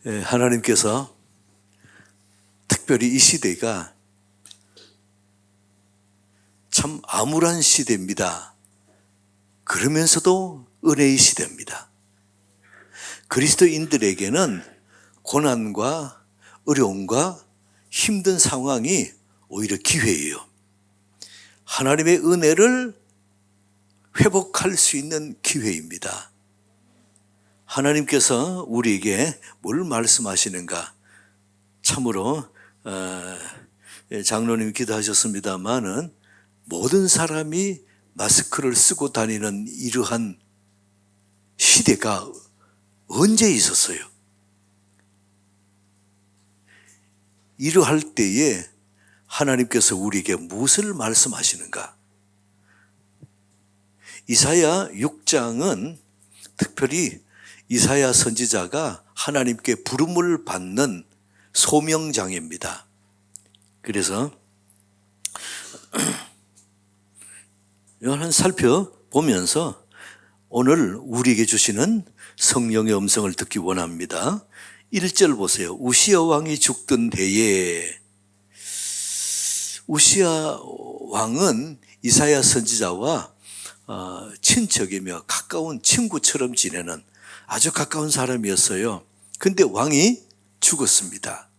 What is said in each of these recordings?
하나님께서 특별히 이 시대가 참 암울한 시대입니다. 그러면서도 은혜의 시대입니다. 그리스도인들에게는 고난과 어려움과 힘든 상황이 오히려 기회예요. 하나님의 은혜를 회복할 수 있는 기회입니다. 하나님께서 우리에게 뭘 말씀하시는가? 참으로 장로님이 기도하셨습니다마는 모든 사람이 마스크를 쓰고 다니는 이러한 시대가 언제 있었어요? 이러할 때에 하나님께서 우리에게 무엇을 말씀하시는가? 이사야 6장은 특별히 이사야 선지자가 하나님께 부름을 받는 소명장입니다. 그래서 이걸 살펴보면서 오늘 우리에게 주시는 성령의 음성을 듣기 원합니다. 1절 보세요. 우시야 왕이 죽던 해에, 우시야 왕은 이사야 선지자와 친척이며 가까운 친구처럼 지내는 아주 가까운 사람이었어요. 근데 왕이 죽었습니다.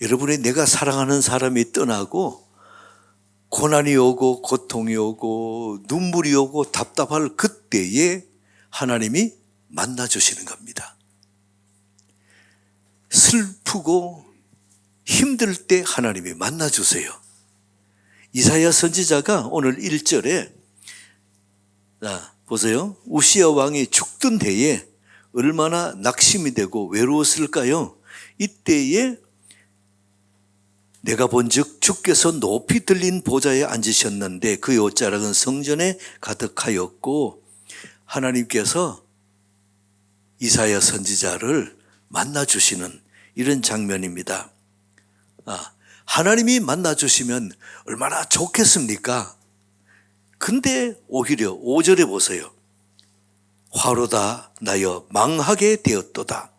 여러분이 내가 사랑하는 사람이 떠나고 고난이 오고 고통이 오고 눈물이 오고 답답할 그때에 하나님이 만나주시는 겁니다. 슬프고 힘들 때 하나님이 만나주세요. 이사야 선지자가 오늘 1절에 보세요. 우시야 왕이 죽던 해에 얼마나 낙심이 되고 외로웠을까요? 이때에 내가 본즉 주께서 높이 들린 보좌에 앉으셨는데 그의 옷자락은 성전에 가득하였고, 하나님께서 이사야 선지자를 만나주시는 이런 장면입니다. 하나님이 만나주시면 얼마나 좋겠습니까? 근데 오히려 5절에 보세요. 화로다 나여 망하게 되었도다.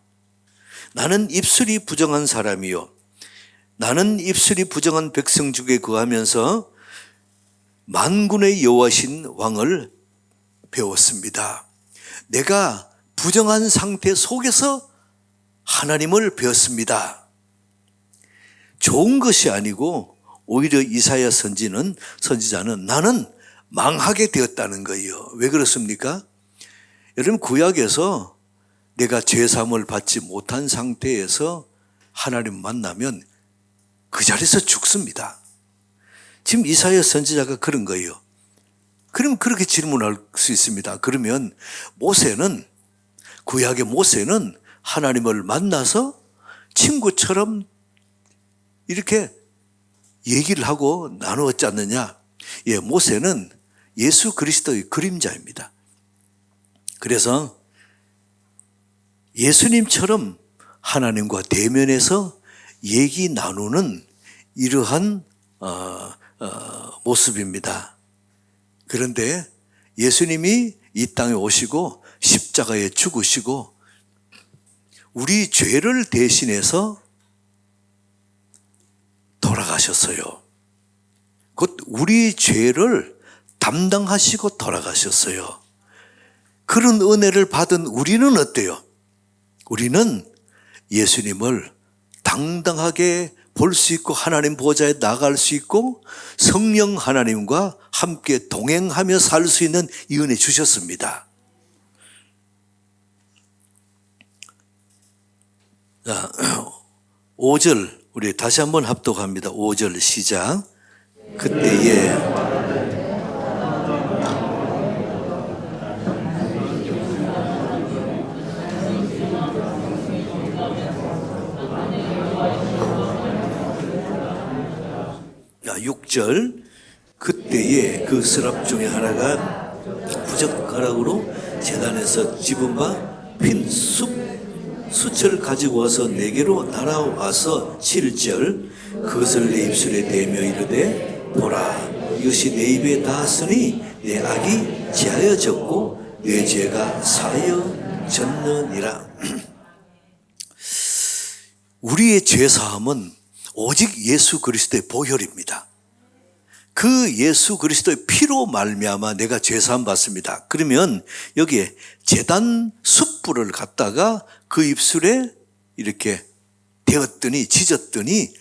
나는 입술이 부정한 사람이요, 나는 입술이 부정한 백성 중에 거하면서 만군의 여호와신 왕을 배웠습니다. 내가 부정한 상태 속에서 하나님을 배웠습니다. 좋은 것이 아니고 오히려 이사야 선지자는 나는 망하게 되었다는 거예요. 왜 그렇습니까? 여러분, 구약에서 내가 죄사함을 받지 못한 상태에서 하나님 만나면 그 자리에서 죽습니다. 지금 이사야 선지자가 그런 거예요. 그럼 그렇게 질문할 수 있습니다. 그러면 구약의 모세는 하나님을 만나서 친구처럼 이렇게 얘기를 하고 나누었지 않느냐? 예, 모세는 예수 그리스도의 그림자입니다. 그래서 예수님처럼 하나님과 대면해서 얘기 나누는 이러한 모습입니다. 그런데 예수님이 이 땅에 오시고 십자가에 죽으시고 우리 죄를 대신해서 돌아가셨어요. 곧 우리 죄를 담당하시고 돌아가셨어요. 그런 은혜를 받은 우리는 어때요? 우리는 예수님을 당당하게 볼 수 있고 하나님 보좌에 나갈 수 있고 성령 하나님과 함께 동행하며 살 수 있는 이 은혜 주셨습니다. 자, 5절 우리 다시 한번 합독합니다. 5절 시작. 그때에 자, 6절 그때에 그 서랍 중에 하나가 부젓가락으로 제단에서 집은 바 핀 수철 가지고 와서 내게로 날아와서 7절 그것을 내 입술에 대며 이르되 보라 이것이 내 입에 닿았으니 내 악이 제하여졌고 내 죄가 사하여졌느니라. 우리의 죄사함은 오직 예수 그리스도의 보혈입니다. 그 예수 그리스도의 피로 말미암아 내가 죄사함 받습니다. 그러면 여기에 제단 숯불을 갖다가 그 입술에 이렇게 대었더니 짖었더니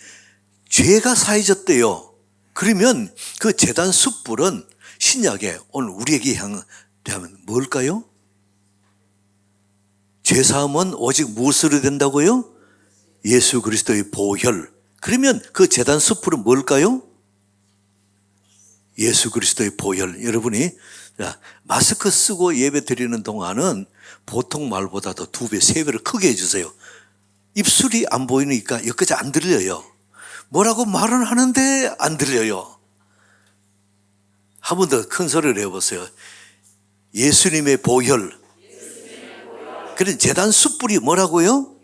죄가 사해졌대요. 그러면 그 제단 숯불은 신약에 오늘 우리에게 향하면 뭘까요? 죄사함은 오직 무엇으로 된다고요? 예수 그리스도의 보혈. 그러면 그 제단 숯불은 뭘까요? 예수 그리스도의 보혈. 여러분이 마스크 쓰고 예배 드리는 동안은 보통 말보다도 2배, 3배를 크게 해주세요. 입술이 안 보이니까 여기까지 안 들려요. 뭐라고 말은 하는데 안 들려요. 한 번 더 큰 소리를 해보세요. 예수님의 보혈. 그런 제단 숯불이 뭐라고요?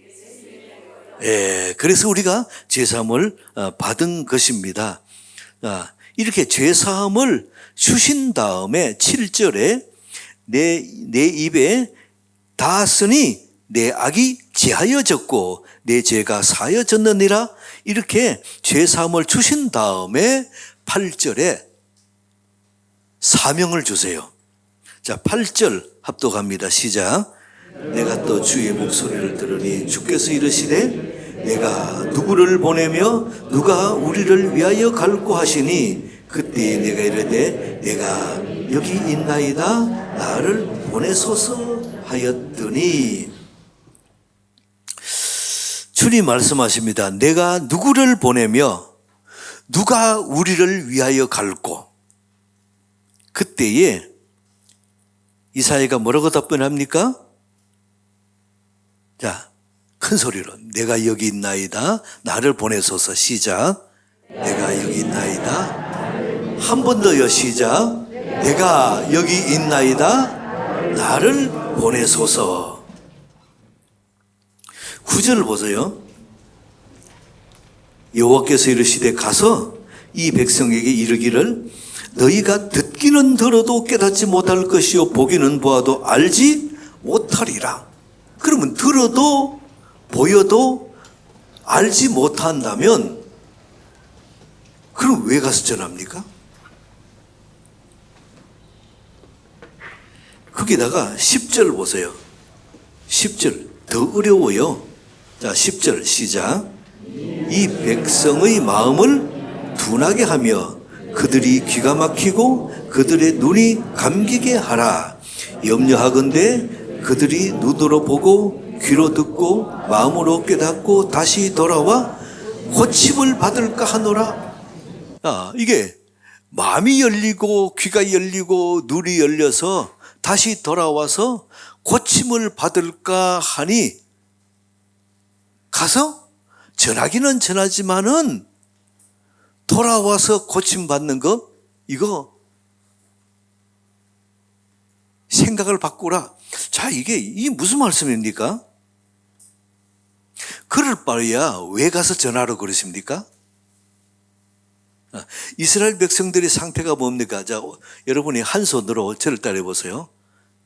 예, 그래서 우리가 죄사함을 받은 것입니다. 이렇게 죄사함을 주신 다음에 7절에 내 입에 닿았으니 내 악이 제하여졌고 내 죄가 사여졌느니라. 이렇게 죄사함을 주신 다음에 8절에 사명을 주세요. 자, 8절 합독합니다. 시작. 내가 또 주의 목소리를 들으니 주께서 이르시되 내가 누구를 보내며 누가 우리를 위하여 갈고 하시니 그때 내가 이르되 내가 여기 있나이다 나를 보내소서 하였더니. 주님 말씀하십니다. 내가 누구를 보내며 누가 우리를 위하여 갈고. 그때에 이사야가 뭐라고 답변합니까? 자, 큰 소리로 내가 여기 있나이다 나를 보내소서. 시작. 내가 여기 있나이다. 한 번 더요. 시작. 내가 여기 있나이다 나를 보내소서. 9절 보세요. 여호와께서 이르시되 가서 이 백성에게 이르기를 너희가 듣기는 들어도 깨닫지 못할 것이요 보기는 보아도 알지 못하리라. 그러면 들어도 보여도 알지 못한다면 그럼 왜 가서 전합니까? 거기다가 10절 보세요. 10절 더 어려워요. 자, 10절 시작. 이 백성의 마음을 둔하게 하며 그들이 귀가 막히고 그들의 눈이 감기게 하라. 염려하건대 그들이 눈으로 보고 귀로 듣고 마음으로 깨닫고 다시 돌아와 고침을 받을까 하노라. 이게 마음이 열리고 귀가 열리고 눈이 열려서 다시 돌아와서 고침을 받을까 하니 가서 전하기는 전하지만은 돌아와서 고침받는 거 이거 생각을 바꾸라. 자, 이게 무슨 말씀입니까? 그럴 바에야 왜 가서 전하러 그러십니까? 이스라엘 백성들의 상태가 뭡니까? 자, 여러분이 한 손으로 저를 따라해 보세요.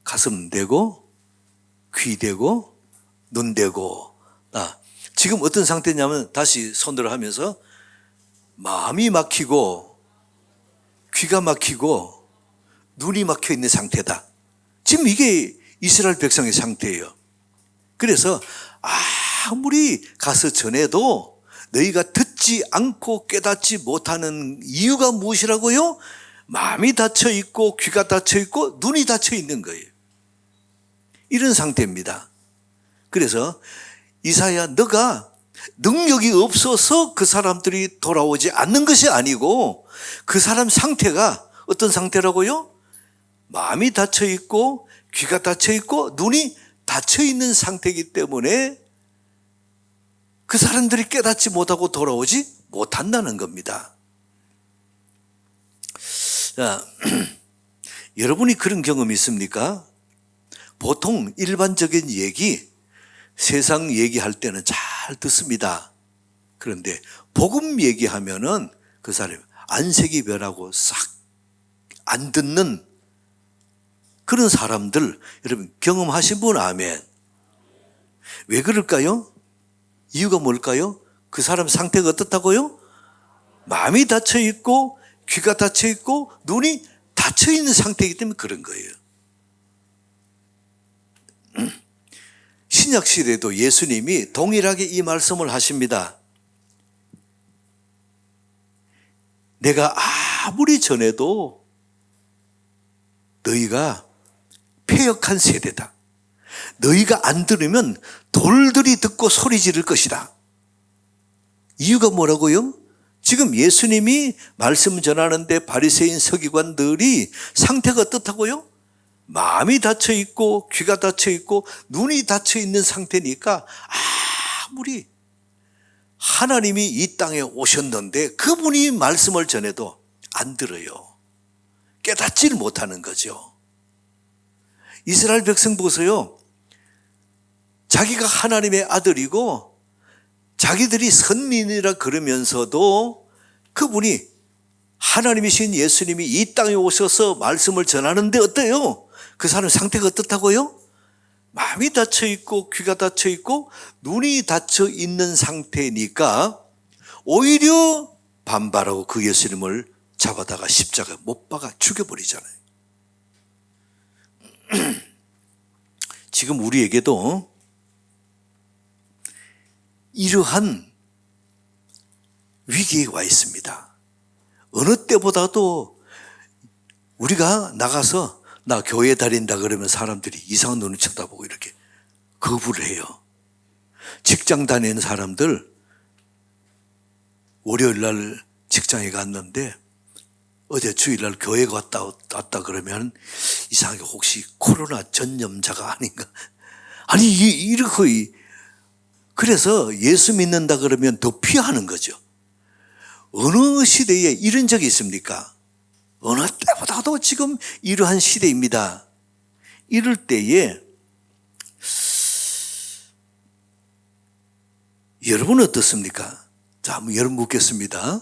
가슴 대고 귀 대고 눈 대고. 지금 어떤 상태냐면 다시 손으로 하면서 마음이 막히고 귀가 막히고 눈이 막혀 있는 상태다. 지금 이게 이스라엘 백성의 상태예요. 그래서 아무리 가서 전해도 너희가 듣지 않고 깨닫지 못하는 이유가 무엇이라고요? 마음이 닫혀 있고 귀가 닫혀 있고 눈이 닫혀 있는 거예요. 이런 상태입니다. 그래서 이사야 너가 능력이 없어서 그 사람들이 돌아오지 않는 것이 아니고 그 사람 상태가 어떤 상태라고요? 마음이 닫혀 있고 귀가 닫혀 있고 눈이 닫혀 있는 상태이기 때문에 그 사람들이 깨닫지 못하고 돌아오지 못한다는 겁니다. 자, 여러분이 그런 경험이 있습니까? 보통 일반적인 얘기, 세상 얘기할 때는 잘 듣습니다. 그런데 복음 얘기하면은 그 사람이 안색이 변하고 싹 안 듣는 그런 사람들 여러분 경험하신 분 아멘. 왜 그럴까요? 이유가 뭘까요? 그 사람 상태가 어떻다고요? 마음이 닫혀 있고 귀가 닫혀 있고 눈이 닫혀 있는 상태이기 때문에 그런 거예요. 신약 시대에도 예수님이 동일하게 이 말씀을 하십니다. 내가 아무리 전해도 너희가 패역한 세대다. 너희가 안 들으면 돌들이 듣고 소리 지를 것이다. 이유가 뭐라고요? 지금 예수님이 말씀 전하는데 바리새인 서기관들이 상태가 어떻다고요? 마음이 닫혀 있고 귀가 닫혀 있고 눈이 닫혀 있는 상태니까 아무리 하나님이 이 땅에 오셨는데 그분이 말씀을 전해도 안 들어요. 깨닫지를 못하는 거죠. 이스라엘 백성 보세요. 자기가 하나님의 아들이고 자기들이 선민이라 그러면서도 그분이 하나님이신 예수님이 이 땅에 오셔서 말씀을 전하는데 어때요? 그 사람 상태가 어떻다고요? 마음이 닫혀 있고 귀가 닫혀 있고 눈이 닫혀 있는 상태니까 오히려 반발하고 그 예수님을 잡아다가 십자가에 못 박아 죽여버리잖아요. 지금 우리에게도 이러한 위기에 와 있습니다. 어느 때보다도 우리가 나가서 나 교회 다닌다 그러면 사람들이 이상한 눈을 쳐다보고 이렇게 거부를 해요. 직장 다니는 사람들 월요일 날 직장에 갔는데 어제 주일날 교회 왔다 그러면 이상하게 혹시 코로나 전염자가 아닌가? 아니 이렇게 그래서 예수 믿는다 그러면 더 피하는 거죠. 어느 시대에 이런 적이 있습니까? 어느 때보다도 지금 이러한 시대입니다. 이럴 때에 여러분은 어떻습니까? 자, 한번 여러분 묻겠습니다.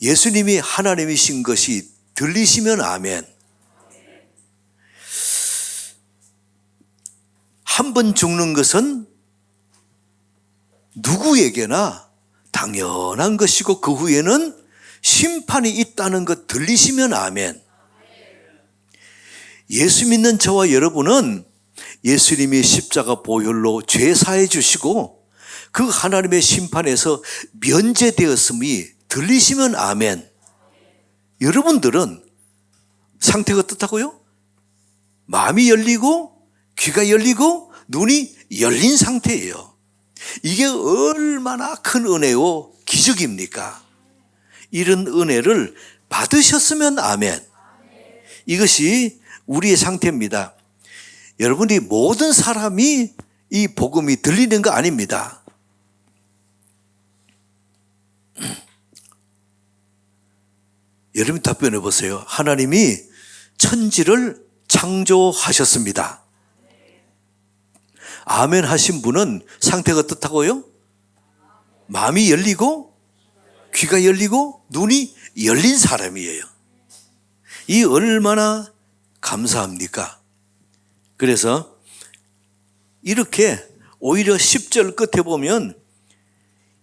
예수님이 하나님이신 것이 들리시면 아멘. 한 번 죽는 것은 누구에게나 당연한 것이고 그 후에는 심판이 있다는 것 들리시면 아멘. 예수 믿는 저와 여러분은 예수님이 십자가 보혈로 죄 사해 주시고 그 하나님의 심판에서 면제되었음이 들리시면 아멘. 여러분들은 상태가 어떻다고요? 마음이 열리고 귀가 열리고 눈이 열린 상태예요. 이게 얼마나 큰 은혜요 기적입니까? 이런 은혜를 받으셨으면 아멘. 이것이 우리의 상태입니다. 여러분이 모든 사람이 이 복음이 들리는 거 아닙니다. 여러분 답변해 보세요. 하나님이 천지를 창조하셨습니다. 아멘 하신 분은 상태가 어떻다고요? 마음이 열리고 귀가 열리고 눈이 열린 사람이에요. 이 얼마나 감사합니까? 그래서 이렇게 오히려 10절 끝에 보면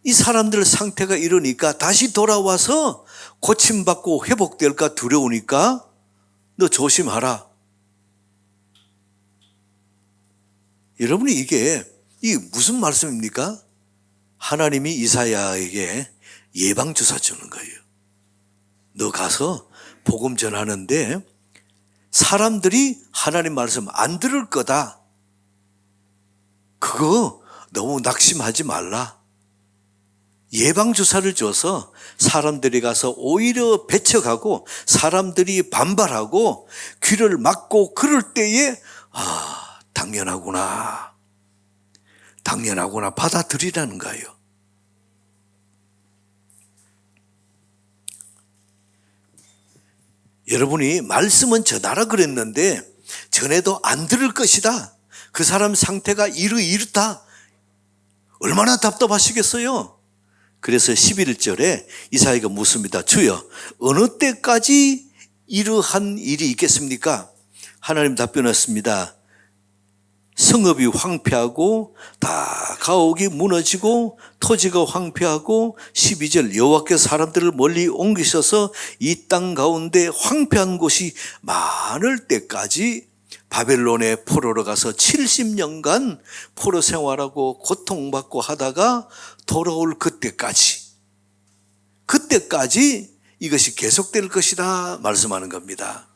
이 사람들 상태가 이러니까 다시 돌아와서 고침받고 회복될까 두려우니까 너 조심하라. 여러분이 이게 무슨 말씀입니까? 하나님이 이사야에게 예방주사 주는 거예요. 너 가서 복음 전하는데 사람들이 하나님 말씀 안 들을 거다. 그거 너무 낙심하지 말라. 예방주사를 줘서 사람들이 가서 오히려 배척하고 사람들이 반발하고 귀를 막고 그럴 때에 당연하구나 받아들이라는 거예요. 여러분이 말씀은 전하라 그랬는데 전해도 안 들을 것이다. 그 사람 상태가 이렇다. 얼마나 답답하시겠어요? 그래서 11절에 이사야가 묻습니다. 주여 어느 때까지 이러한 일이 있겠습니까? 하나님 답변했습니다. 성읍이 황폐하고 다 가옥이 무너지고 토지가 황폐하고 12절 여호와께서 사람들을 멀리 옮기셔서 이 땅 가운데 황폐한 곳이 많을 때까지 바벨론의 포로로 가서 70년간 포로 생활하고 고통받고 하다가 돌아올 그때까지 이것이 계속될 것이다 말씀하는 겁니다.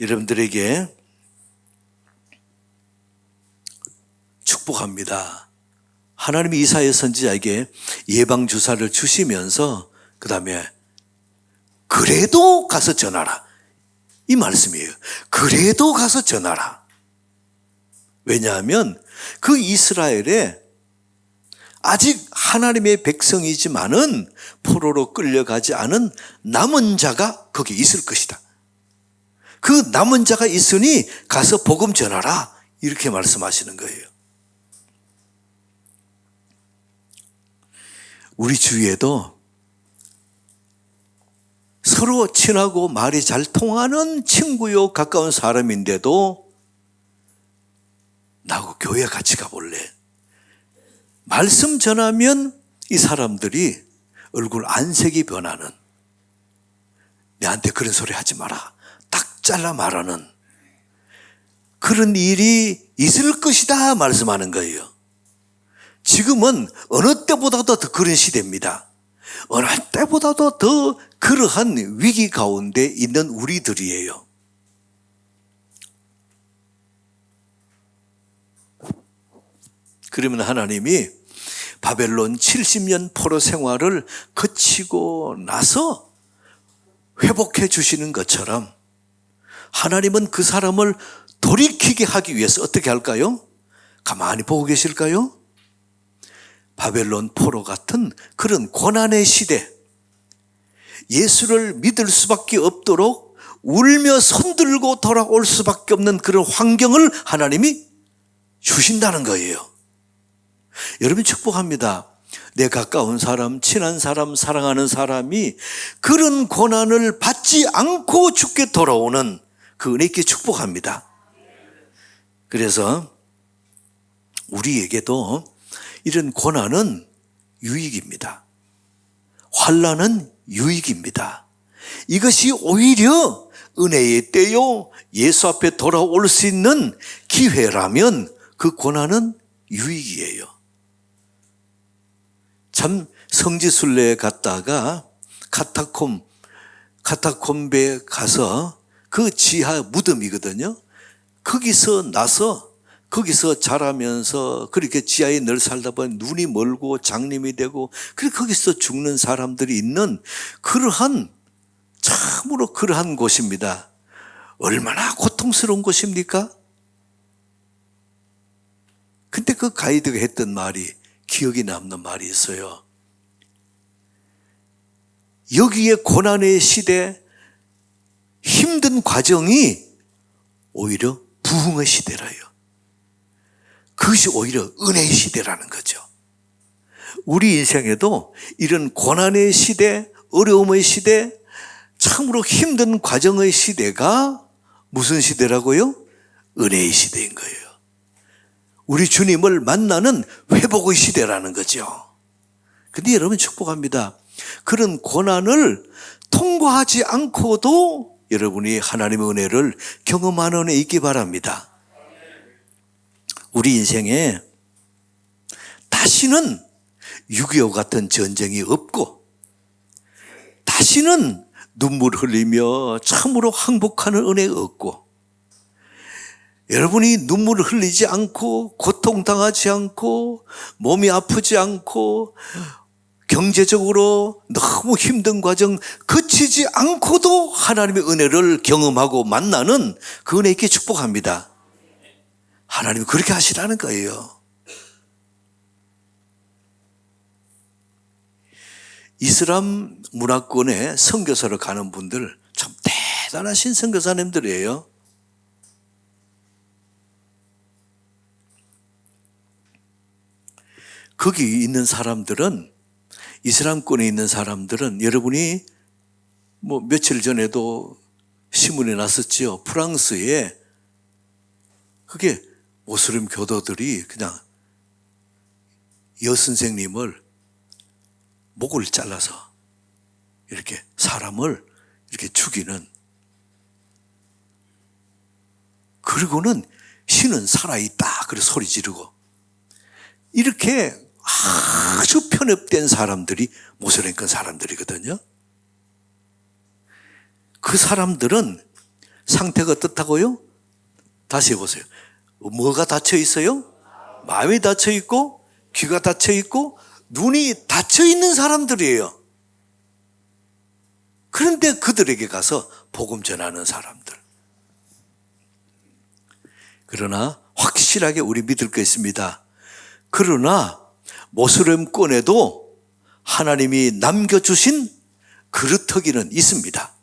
여러분들에게 축복합니다. 하나님이 이사야 선지자에게 예방주사를 주시면서 그 다음에 그래도 가서 전하라. 이 말씀이에요. 그래도 가서 전하라. 왜냐하면 그 이스라엘에 아직 하나님의 백성이지만은 포로로 끌려가지 않은 남은 자가 거기 있을 것이다. 그 남은 자가 있으니 가서 복음 전하라. 이렇게 말씀하시는 거예요. 우리 주위에도 서로 친하고 말이 잘 통하는 친구요 가까운 사람인데도 나하고 교회 같이 가볼래? 말씀 전하면 이 사람들이 얼굴 안색이 변하는, 내한테 그런 소리 하지 마라, 딱 잘라 말하는 그런 일이 있을 것이다 말씀하는 거예요. 지금은 어느 때보다도 더 그런 시대입니다. 어느 때보다도 더 그러한 위기 가운데 있는 우리들이에요. 그러면 하나님이 바벨론 70년 포로 생활을 거치고 나서 회복해 주시는 것처럼 하나님은 그 사람을 돌이키게 하기 위해서 어떻게 할까요? 가만히 보고 계실까요? 바벨론 포로 같은 그런 고난의 시대, 예수를 믿을 수밖에 없도록 울며 손들고 돌아올 수밖에 없는 그런 환경을 하나님이 주신다는 거예요. 여러분 축복합니다. 내 가까운 사람, 친한 사람, 사랑하는 사람이 그런 고난을 받지 않고 죽게 돌아오는 그 은혜 있게 축복합니다. 그래서 우리에게도 이런 고난은 유익입니다. 환난은 유익입니다. 이것이 오히려 은혜의 때요 예수 앞에 돌아올 수 있는 기회라면 그 고난은 유익이에요. 참 성지순례에 갔다가 카타콤베에 가서 그 지하 무덤이거든요. 거기서 나서 거기서 자라면서 그렇게 지하에 늘 살다 보니 눈이 멀고 장님이 되고 그렇게 거기서 죽는 사람들이 있는 그러한 참으로 그러한 곳입니다. 얼마나 고통스러운 곳입니까? 근데 그 가이드가 했던 말이 기억이 남는 말이 있어요. 여기에 고난의 시대, 힘든 과정이 오히려 부흥의 시대라요. 그것이 오히려 은혜의 시대라는 거죠. 우리 인생에도 이런 고난의 시대, 어려움의 시대, 참으로 힘든 과정의 시대가 무슨 시대라고요? 은혜의 시대인 거예요. 우리 주님을 만나는 회복의 시대라는 거죠. 근데 여러분 축복합니다. 그런 고난을 통과하지 않고도 여러분이 하나님의 은혜를 경험하는 은혜 있기 바랍니다. 우리 인생에 다시는 6.25 같은 전쟁이 없고 다시는 눈물 흘리며 참으로 항복하는 은혜가 없고 여러분이 눈물을 흘리지 않고 고통당하지 않고 몸이 아프지 않고 경제적으로 너무 힘든 과정 거치지 않고도 하나님의 은혜를 경험하고 만나는 그 은혜 있게 축복합니다. 하나님이 그렇게 하시라는 거예요. 이슬람 문화권에 선교사를 가는 분들 참 대단하신 선교사님들이에요. 거기 있는 사람들은, 이슬람권에 있는 사람들은 여러분이 며칠 전에도 신문에 났었지요. 프랑스에 그게 모슬림 교도들이 그냥 여선생님을 목을 잘라서 이렇게 사람을 이렇게 죽이는, 그리고는 신은 살아있다 그래 소리 지르고, 이렇게 아주 편협된 사람들이 모슬렘권 사람들이거든요. 그 사람들은 상태가 어떻다고요? 다시 해보세요. 뭐가 닫혀 있어요? 마음이 닫혀 있고 귀가 닫혀 있고 눈이 닫혀 있는 사람들이에요. 그런데 그들에게 가서 복음 전하는 사람들. 그러나 확실하게 우리 믿을 거 있습니다. 그러나 모슬렘권에도 하나님이 남겨주신 그루터기는 있습니다.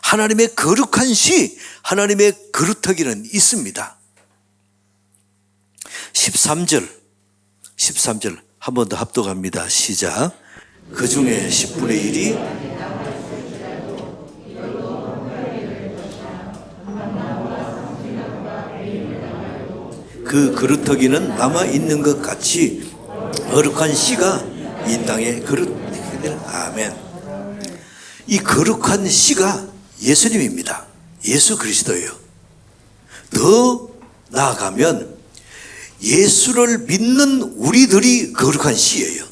하나님의 거룩한 시, 하나님의 그루터기는 있습니다. 13절 한 번 더 합독합니다. 시작. 그 중에 10분의 1이 그 그루터기는 남아있는 것 같이 거룩한 씨가 이 땅에 그루터기는, 아멘. 이 거룩한 씨가 예수님입니다. 예수 그리스도예요. 더 나아가면 예수를 믿는 우리들이 거룩한 씨예요.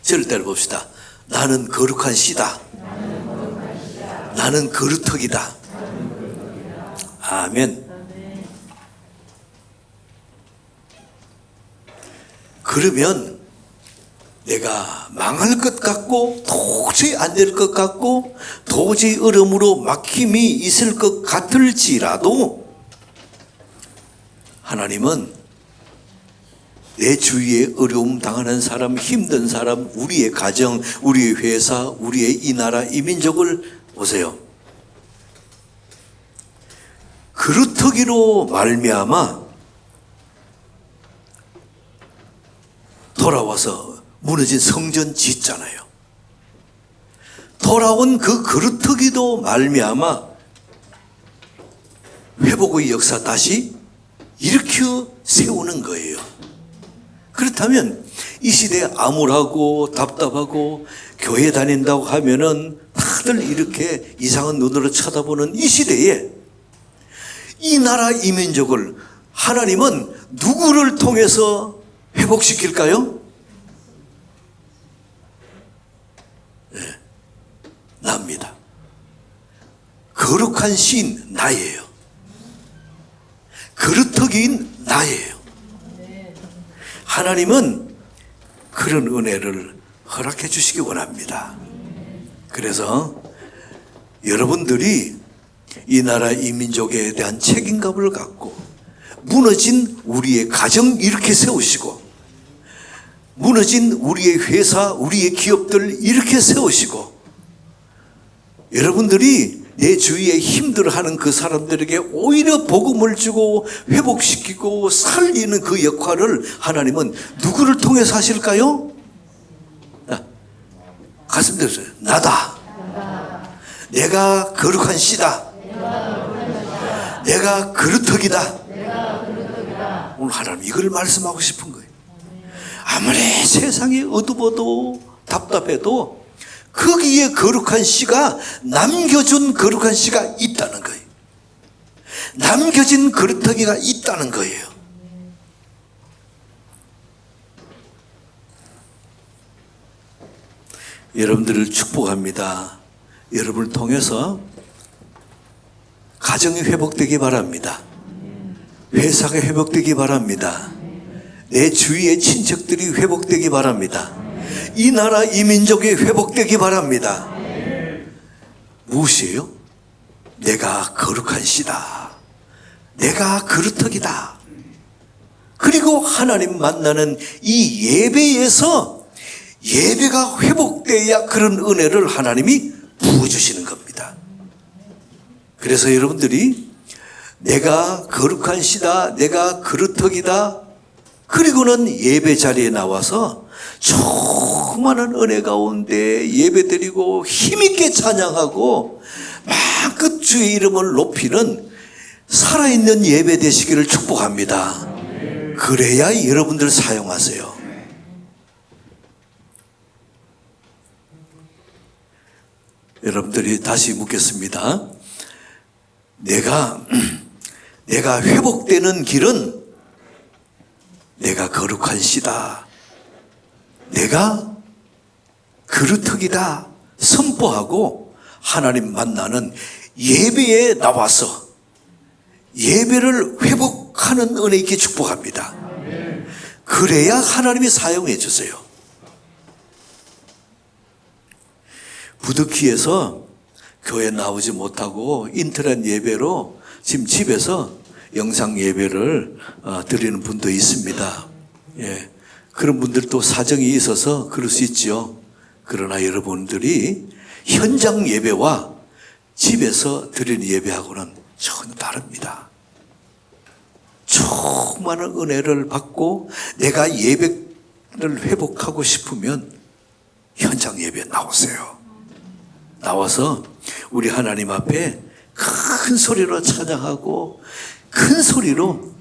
저를 따라봅시다. 나는 거룩한 씨다. 나는 그루터기다. 아멘. 그러면 내가 망할 것 같고 도저히 안 될 것 같고 도저히 어려움으로 막힘이 있을 것 같을지라도 하나님은 내 주위에 어려움 당하는 사람, 힘든 사람, 우리의 가정, 우리의 회사, 우리의 이 나라, 이 민족을 보세요. 그루터기로 말미암아 돌아와서 무너진 성전 짓잖아요. 돌아온 그 그루터기도 말미암아 회복의 역사 다시 일으켜 세우는 거예요. 그렇다면 이 시대에 암울하고 답답하고 교회 다닌다고 하면은 다들 이렇게 이상한 눈으로 쳐다보는 이 시대에 이 나라 이 민족을 하나님은 누구를 통해서 회복시킬까요? 네, 나입니다. 거룩한 시인 나예요. 그루터기인 나예요. 하나님은 그런 은혜를 허락해 주시기 원합니다. 그래서 여러분들이 이 나라 이 민족에 대한 책임감을 갖고 무너진 우리의 가정 이렇게 세우시고 무너진 우리의 회사, 우리의 기업들 이렇게 세우시고 여러분들이 내 주위에 힘들어하는 그 사람들에게 오히려 복음을 주고 회복시키고 살리는 그 역할을 하나님은 누구를 통해서 하실까요? 가슴 들으세요. 나다. 내가 거룩한 씨다. 내가 그루터기다. 오늘 하나님 이걸 말씀하고 싶은 거예요. 아무리 세상이 어두워도 답답해도 거기에 거룩한 씨가 남겨준 거룩한 씨가 있다는 거예요. 남겨진 그루터기가 있다는 거예요. 여러분들을 축복합니다. 여러분을 통해서 가정이 회복되기 바랍니다. 회사가 회복되기 바랍니다. 내 주위의 친척들이 회복되기 바랍니다. 이 나라 이 민족이 회복되기 바랍니다. 무엇이에요? 내가 거룩한 씨다. 내가 그루터기다. 그리고 하나님 만나는 이 예배에서 예배가 회복돼야 그런 은혜를 하나님이 부어주시는 겁니다. 그래서 여러분들이 내가 거룩한 씨다, 내가 그루터기다, 그리고는 예배 자리에 나와서 조그마한 은혜 가운데 예배드리고 힘있게 찬양하고 마음껏 주의 이름을 높이는 살아있는 예배 되시기를 축복합니다. 그래야 여러분들 사용하세요. 여러분들이 다시 묻겠습니다. 내가 회복되는 길은 내가 거룩한 씨다, 내가 그루터기다 선포하고 하나님 만나는 예배에 나와서 예배를 회복하는 은혜 있게 축복합니다. 그래야 하나님이 사용해 주세요. 부득이해서 교회 나오지 못하고 인터넷 예배로 지금 집에서 영상 예배를 드리는 분도 있습니다. 예, 그런 분들도 사정이 있어서 그럴 수 있죠. 그러나 여러분들이 현장 예배와 집에서 드리는 예배하고는 전혀 다릅니다. 충만한 은혜를 받고 내가 예배를 회복하고 싶으면 현장 예배에 나오세요. 나와서 우리 하나님 앞에 큰 소리로 찬양하고 큰 소리로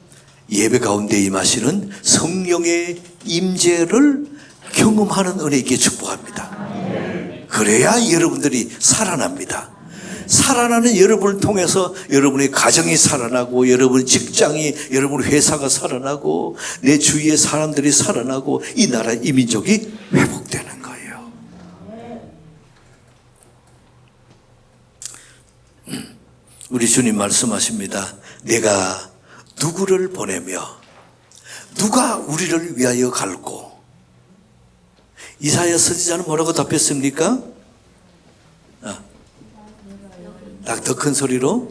예배 가운데 임하시는 성령의 임재를 경험하는 은혜 있게 축복합니다. 그래야 여러분들이 살아납니다. 살아나는 여러분을 통해서 여러분의 가정이 살아나고, 여러분의 직장이, 여러분의 회사가 살아나고, 내 주위의 사람들이 살아나고, 이 나라, 이 민족이 회복되는 거예요. 우리 주님 말씀하십니다. 내가 누구를 보내며 누가 우리를 위하여 갈고. 이사야 선지자는 뭐라고 답했습니까? 더 큰 소리로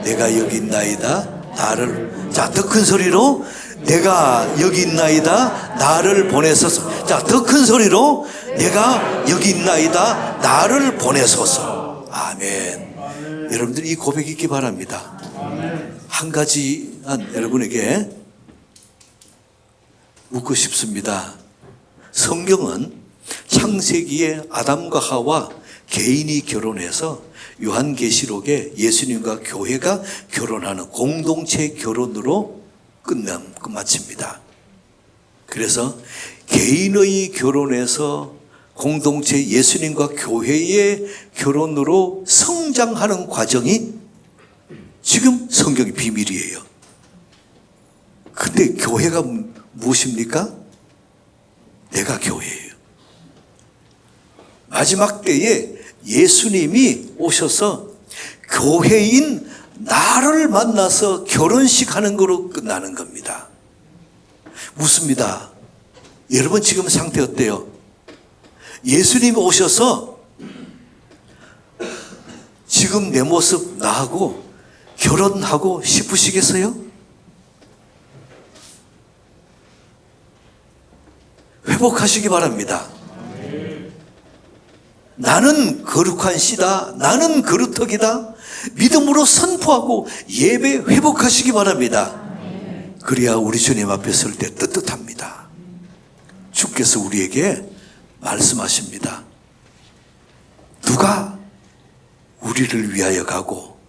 내가 여기 있나이다 나를. 자, 더 큰 소리로 내가 여기 있나이다 나를 보내소서. 자, 더 큰 소리로 내가 여기 있나이다 나를 보내소서. 아멘. 여러분들 이 고백 있기 바랍니다. 한 가지 여러분에게 묻고 싶습니다. 성경은 창세기에 아담과 하와 개인이 결혼해서 요한계시록에 예수님과 교회가 결혼하는 공동체 결혼으로 끝마칩니다. 그래서 개인의 결혼에서 공동체 예수님과 교회의 결혼으로 성장하는 과정이 지금 성경의 비밀이에요. 근데 교회가 무엇입니까? 내가 교회예요. 마지막 때에 예수님이 오셔서 교회인 나를 만나서 결혼식 하는 거로 끝나는 겁니다. 묻습니다. 여러분 지금 상태 어때요? 예수님이 오셔서 지금 내 모습 나하고 결혼하고 싶으시겠어요? 회복하시기 바랍니다. 나는 거룩한 씨다, 나는 거루터기다 믿음으로 선포하고 예배 회복하시기 바랍니다. 그래야 우리 주님 앞에 설 때 떳떳합니다. 주께서 우리에게 말씀하십니다. 누가 우리를 위하여 가고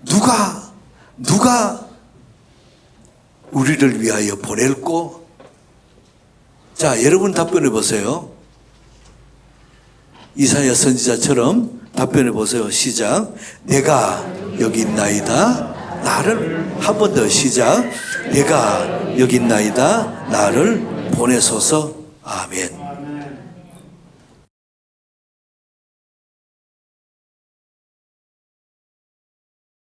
누가 우리를 위하여 보낼고. 자, 여러분 답변해 보세요. 이사야 선지자처럼 답변해 보세요. 시작. 내가 여기 있나이다 나를. 한 번 더 시작. 내가 여기 있나이다 나를 보내소서. 아멘.